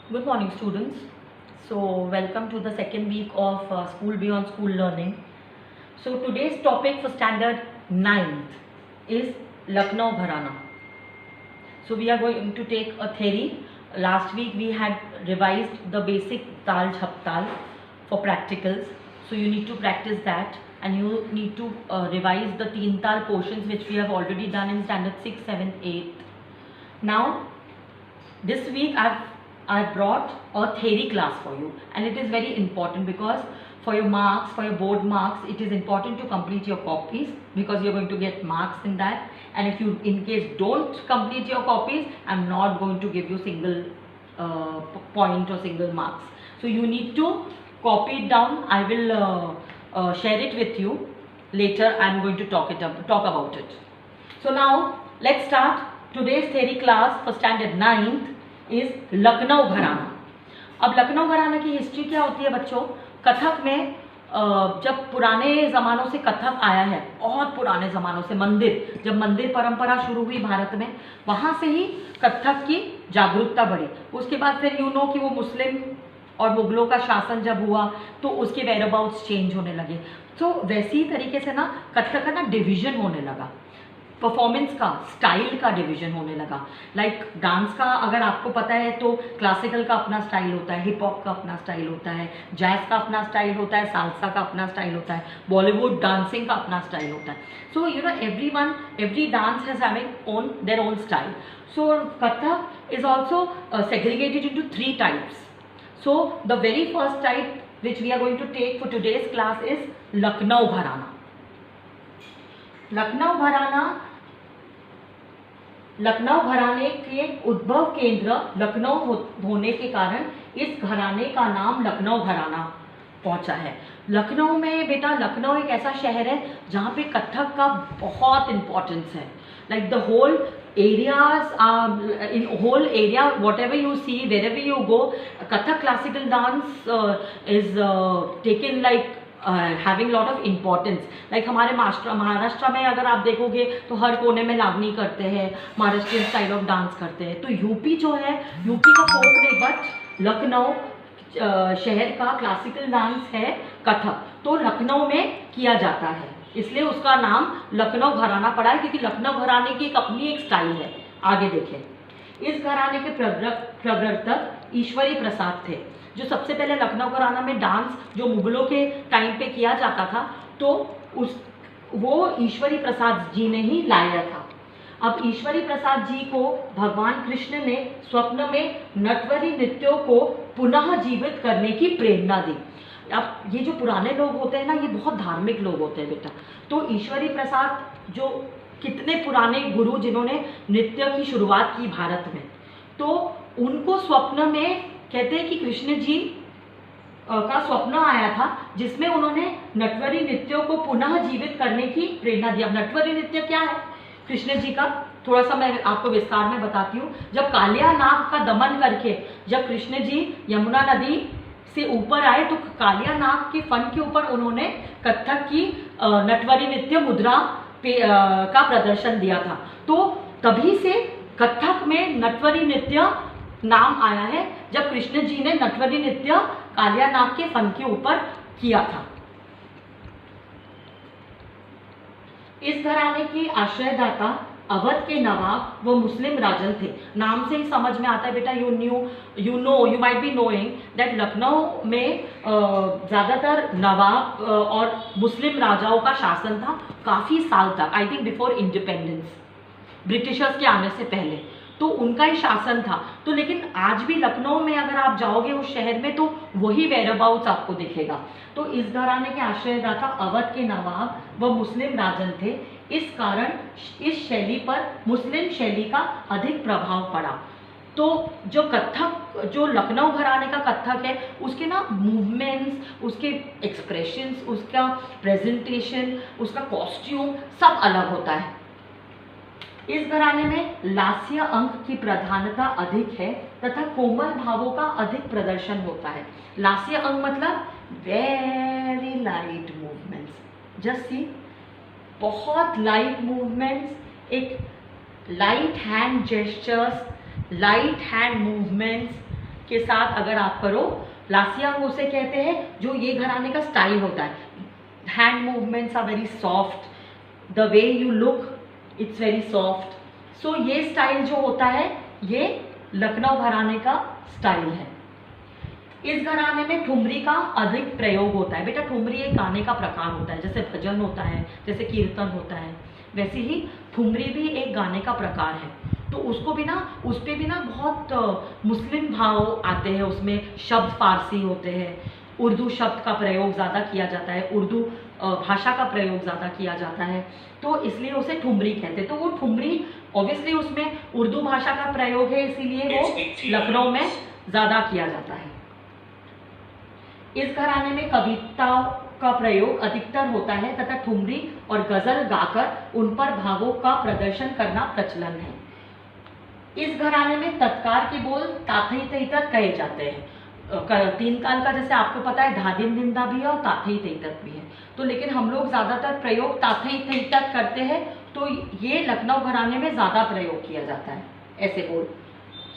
Good morning, students. So, welcome to the second week of School Beyond School Learning. So, today's topic for standard 9th is Lucknow Gharana. So, we are going to take a theory. Last week we had revised the basic Tal Jhaptal for practicals. So, you need to practice that, and you need to revise the Teen Tal portions which we have already done in standard 6, 7, 8. Now, this week I've brought a theory class for you, and it is very important because for your marks, for your board marks, it is important to complete your copies because you're going to get marks in that. And if you in case don't complete your copies, I'm not going to give you single point or single marks. So you need to copy it down. I will share it with you later. I'm going to talk about it. So now let's start. Today's theory class for standard 9th is Lucknow घराना. अब लखनऊ घराना की history क्या होती है बच्चों? कथक में जब पुराने ज़मानों से कथक आया है, बहुत पुराने ज़मानों से, जब मंदिर परंपरा शुरू हुई भारत में, वहाँ से ही कथक की जागरूकता बढ़ी. उसके बाद फिर कि वो मुस्लिम और मुगलों का शासन जब हुआ तो उसके वेयरअबाउट्स चेंज होने लगे. तो वैसी तरीके से ना कथक का ना डिवीज़न होने लगा, परफॉर्मेंस का, स्टाइल का डिवीजन होने लगा. लाइक डांस का अगर आपको पता है तो क्लासिकल का अपना स्टाइल होता है, हिप हॉप का अपना स्टाइल होता है, जैज का अपना स्टाइल होता है, साल्सा का अपना स्टाइल होता है, बॉलीवुड डांसिंग का अपना स्टाइल होता है. So every dance has having their own style. So Kathak is also segregated into 3 types. So the very first type which we are going to take for today's class is Lucknow gharana. Lucknow घराने के उद्भव केंद्र लखनऊ होने के कारण इस घराने का नाम लखनऊ घराना पहुंचा है. लखनऊ में बेटा, लखनऊ एक ऐसा शहर है जहाँ पे कथक का बहुत इम्पोर्टेंस है. Like the whole areas, in whole area, whatever you see, wherever you go, Kathak classical dance is taken like having lot of importance. Like हमारे महाराष्ट्र में अगर आप देखोगे तो हर कोने में लावनी करते हैं, महाराष्ट्रियन स्टाइल ऑफ डांस करते हैं. तो यूपी जो है, यूपी का फोक नहीं, बट लखनऊ शहर का क्लासिकल डांस है कथक, तो लखनऊ में किया जाता है, इसलिए उसका नाम लखनऊ घराना पड़ा है, क्योंकि लखनऊ घराने की अपनी एक स्टाइल है. आगे देखें. इस घराने के प्रवर्तक ईश्वरी प्रसाद थे. जो सबसे पहले लखनऊ घराना में डांस जो मुगलों के टाइम पे किया जाता था, तो वो ईश्वरी प्रसाद जी ने ही लाया था. अब ईश्वरी प्रसाद जी को भगवान कृष्ण ने स्वप्न में नटवरी नृत्यों को पुनः जीवित करने की प्रेरणा दी. अब ये जो पुराने लोग होते हैं ना, ये बहुत धार्मिक लोग होते हैं बेटा. तो ईश्वरी प्रसाद जो कितने पुराने गुरु जिन्होंने नृत्य की शुरुआत की भारत में, तो उनको स्वप्न में कहते हैं कि कृष्ण जी का स्वप्न आया था जिसमें उन्होंने नटवरी नृत्यों को पुनः जीवित करने की प्रेरणा दी. अब नटवरी नृत्य क्या है कृष्ण जी का, थोड़ा सा मैं आपको विस्तार में बताती हूँ. जब कालिया नाग का दमन करके जब कृष्ण जी यमुना नदी से ऊपर आए, तो कालिया नाग के फन के ऊपर उन्होंने कथक की नटवरी नृत्य मुद्रा का प्रदर्शन दिया था. तो तभी से कथक में नटवरी नृत्य नाम आया है, जब कृष्ण जी ने नटवरी नृत्य कालिया नाग के फन के ऊपर किया था. इस घराने के आश्रयदाता अवध के नवाब व मुस्लिम राजन थे. नाम से ही समझ में आता है बेटा, you might be knowing that Lucknow में ज़्यादातर नवाब और मुस्लिम राजाओं का शासन था काफ़ी साल तक. I think before independence, Britishers के आने से पहले, तो उनका ही शासन था. तो लेकिन आज भी लखनऊ में अगर आप जाओगे उस शहर में, तो वही वेयरअबाउट्स आपको दिखेगा. तो इस घराने के आश्रयदाता अवध के नवाब व मुस्लिम राजन थे. इस कारण इस शैली पर मुस्लिम शैली का अधिक प्रभाव पड़ा. तो जो कथक, जो लखनऊ घराने का कथक है, उसके ना मूवमेंट्स, उसके एक्सप्रेशंस, उसका प्रेजेंटेशन, उसका कॉस्ट्यूम सब अलग होता है. इस घराने में लास्य अंक की प्रधानता अधिक है तथा कोमल भावों का अधिक प्रदर्शन होता है. लास्य अंक मतलब very light movements. Just see, बहुत लाइट मूवमेंट्स, एक light hand gestures, light hand movements, के साथ अगर आप करो, लासियांग उसे कहते हैं जो ये घराने का स्टाइल होता है। Hand movements are very soft, the way you look it's very soft. So ये स्टाइल जो होता है ये लखनऊ घराने का स्टाइल है। इस घराने में ठुमरी का अधिक प्रयोग होता है। बेटा ठुमरी एक गाने का प्रकार होता है, जैसे भजन होता है, जैसे कीर्तन होता है, वैसे ही ठुमरी भी एक गाने का प्रकार है। तो उसको भी ना, उस पर भी ना बहुत मुस्लिम भाव आते हैं, उसमें शब्द फारसी होते हैं, उर्दू शब्द का प्रयोग ज़्यादा किया जाता है, उर्दू भाषा का प्रयोग ज़्यादा किया जाता है, तो इसलिए उसे ठुमरी कहते हैं। तो वो ठुमरी ऑब्वियसली उसमें उर्दू भाषा का प्रयोग है, इसीलिए वो लखनऊ में ज़्यादा किया जाता है। इस घराने में कविता का प्रयोग अधिकतर होता है तथा ठुमरी और गजल गाकर उन पर भावों का प्रदर्शन करना प्रचलन है। इस घराने में तत्कार के बोल ताथई तई तक कहे जाते हैं। तीन ताल का जैसे आपको पता है धादिम निंदा भी है और ताथई तई तक भी है, तो लेकिन हम लोग ज्यादातर प्रयोग ताथई तई तक करते हैं, तो ये लखनऊ घराने में ज्यादा प्रयोग किया जाता है। ऐसे बोल,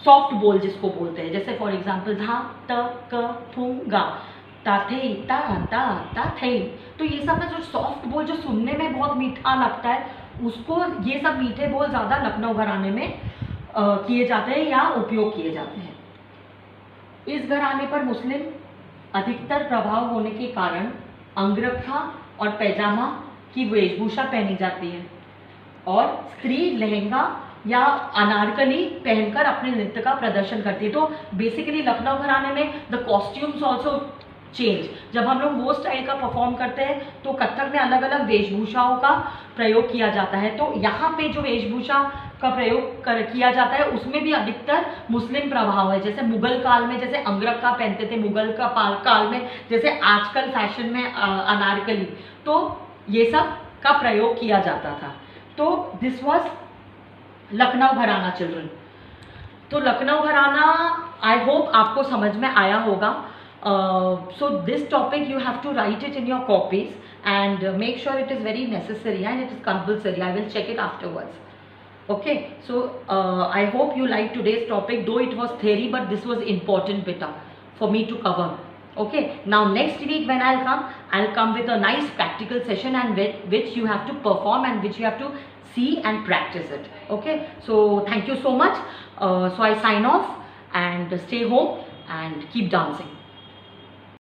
सॉफ्ट बोल जिसको बोलते हैं, जैसे फॉर एग्जाम्पल धा त क थू गा, ताथई ता ता ता थई। तो ये सब ना जो सॉफ्ट बोल जो सुनने में बहुत मीठा लगता है, उसको ये सब मीठे बोल ज़्यादा लखनऊ घराने में किए जाते हैं या उपयोग किए जाते हैं। इस घराने पर मुस्लिम अधिकतर प्रभाव होने के कारण अंगरखा और पैजामा की वेशभूषा पहनी जाती है और स्त्री लहंगा या अनारकली पहनकर अपने नृत्य का प्रदर्शन करती है। तो बेसिकली लखनऊ घराने में द कॉस्ट्यूम्स ऑल्सो चेंज। जब हम लोग वो स्टाइल का परफॉर्म करते हैं तो कथक में अलग अलग वेशभूषाओं का प्रयोग किया जाता है। तो यहाँ पे जो वेशभूषा का प्रयोग किया जाता है उसमें भी अधिकतर मुस्लिम प्रभाव है। जैसे मुगल काल में जैसे अंगरखा पहनते थे, मुगल का काल में जैसे आजकल फैशन में अनारकली, तो ये सब का प्रयोग किया जाता था। तो दिस वॉज लखनऊ घराना चिल्ड्रन। तो लखनऊ घराना आई होप आपको समझ में आया होगा। So this topic you have to write it in your copies and make sure it is very necessary and it is compulsory. I will check it afterwards. Okay, so I hope you like today's topic, though it was theory, but this was important beta for me to cover. Okay, now next week when I'll come with a nice practical session and which you have to perform and which you have to see and practice it. Okay, so thank you so much. So I sign off and stay home and keep dancing.